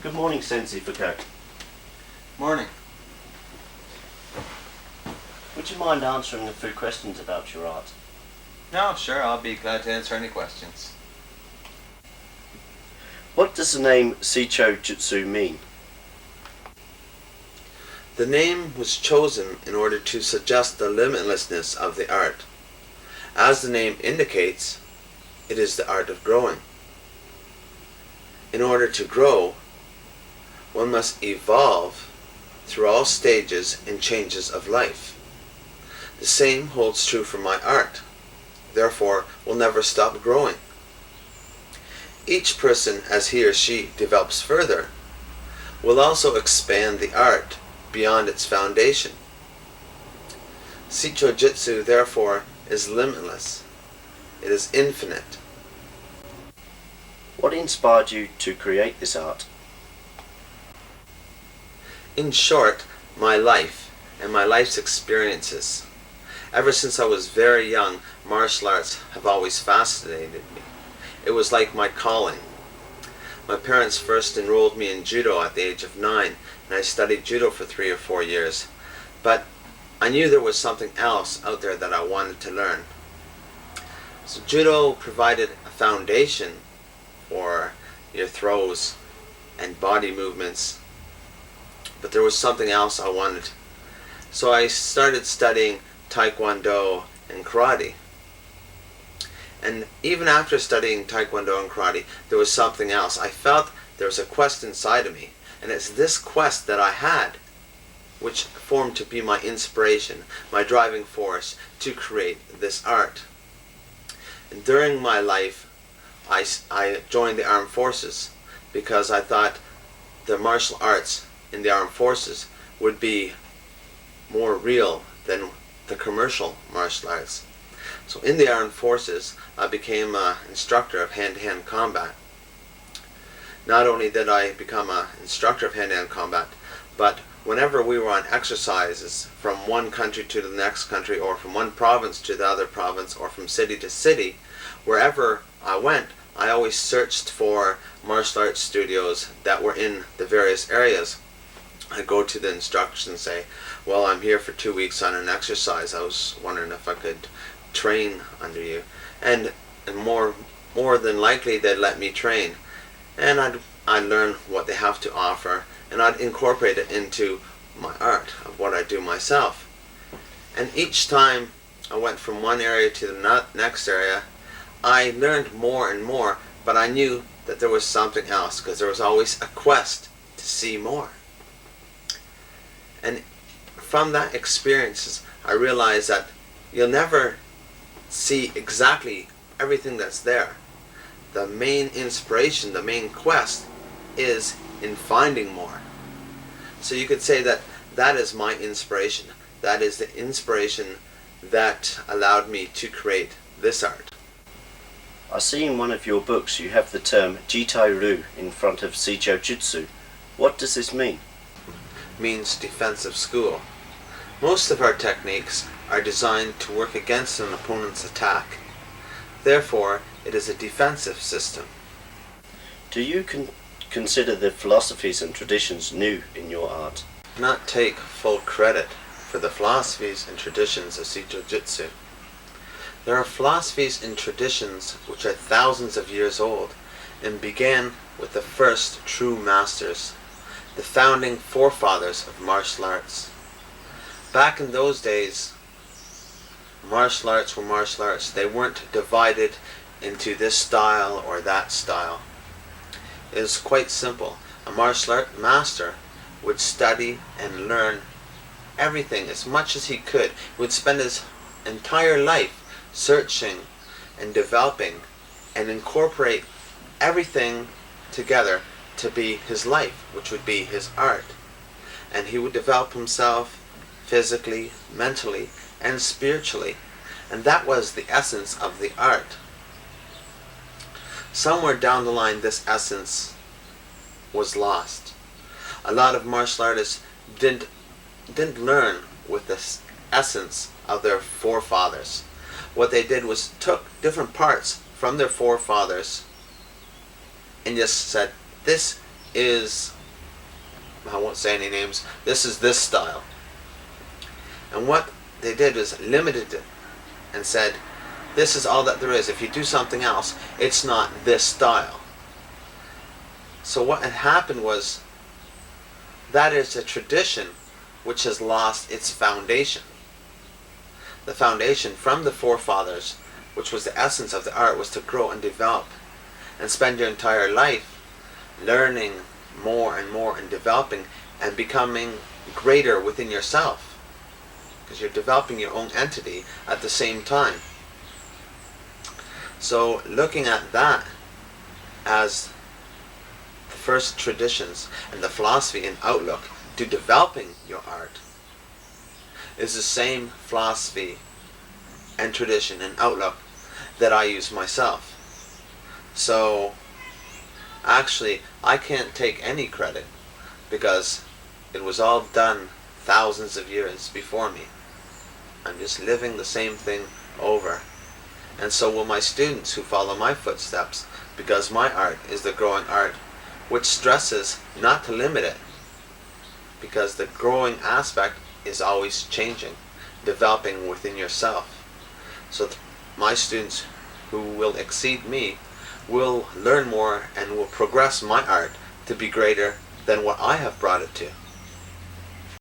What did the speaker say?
Good morning, Sensei Verkerke. Morning. Would you mind answering a few questions about your art? No, sure, I'll be glad to answer any questions. What does the name Seicho Jutsu mean? The name was chosen in order to suggest the limitlessness of the art. As the name indicates, it is the art of growing. In order to grow, one must evolve through all stages and changes of life. The same holds true for my art, therefore will never stop growing. Each person, as he or she develops further, will also expand the art beyond its foundation. Seicho Jutsu, therefore, is limitless. It is infinite. What inspired you to create this art? In short, my life and my life's experiences. Ever since I was very young, martial arts have always fascinated me. It was like my calling. My parents first enrolled me in judo at the age of 9, and I studied judo for 3 or 4 years. But I knew there was something else out there that I wanted to learn. So judo provided a foundation for your throws and body movements, but there was something else I wanted. So I started studying Taekwondo and karate. And even after studying Taekwondo and karate, there was something else. I felt there was a quest inside of me, and it's this quest that I had which formed to be my inspiration, my driving force to create this art. And during my life, I joined the armed forces because I thought the martial arts in the armed forces would be more real than the commercial martial arts. So in the armed forces, I became an instructor of hand-to-hand combat. Not only did I become an instructor of hand-to-hand combat, but whenever we were on exercises from one country to the next country, or from one province to the other province, or from city to city, wherever I went, I always searched for martial arts studios that were in the various areas. I'd go to the instructors and say, well, I'm here for 2 weeks on an exercise. I was wondering if I could train under you. And more than likely they'd let me train. And I'd learn what they have to offer, and I'd incorporate it into my art of what I do myself. And each time I went from one area to the next area, I learned more and more, but I knew that there was something else, because there was always a quest to see more. And from that experiences, I realized that you'll never see exactly everything that's there. The main inspiration, the main quest is in finding more. So you could say that that is my inspiration. That is the inspiration that allowed me to create this art. I see in one of your books you have the term Jitai-Ru in front of Seicho Jutsu. What does this mean? Means defensive school. Most of our techniques are designed to work against an opponent's attack. Therefore, it is a defensive system. Do you consider the philosophies and traditions new in your art? Not take full credit for the philosophies and traditions of Seicho Jutsu. There are philosophies and traditions which are thousands of years old and began with the first true masters, the founding forefathers of martial arts. Back in those days, martial arts were martial arts. They weren't divided into this style or that style. It was quite simple. A martial art master would study and learn everything as much as he could. He would spend his entire life searching and developing and incorporate everything together to be his life, which would be his art. And he would develop himself physically, mentally, and spiritually. And that was the essence of the art. Somewhere down the line, this essence was lost. A lot of martial artists didn't learn with this essence of their forefathers. What they did was took different parts from their forefathers and just said, this is, I won't say any names, this is this style. And what they did is limited it and said, this is all that there is. If you do something else, it's not this style. So what had happened was, that is a tradition which has lost its foundation. The foundation from the forefathers, which was the essence of the art, was to grow and develop and spend your entire life learning more and more and developing and becoming greater within yourself, because you're developing your own entity at the same time. So looking at that as the first traditions and the philosophy and outlook to developing your art is the same philosophy and tradition and outlook that I use myself. So actually I can't take any credit, because it was all done thousands of years before me. I'm just living the same thing over. And so will my students who follow my footsteps, because my art is the growing art, which stresses not to limit it, because the growing aspect is always changing, developing within yourself. So my students who will exceed me will learn more and will progress my art to be greater than what I have brought it to.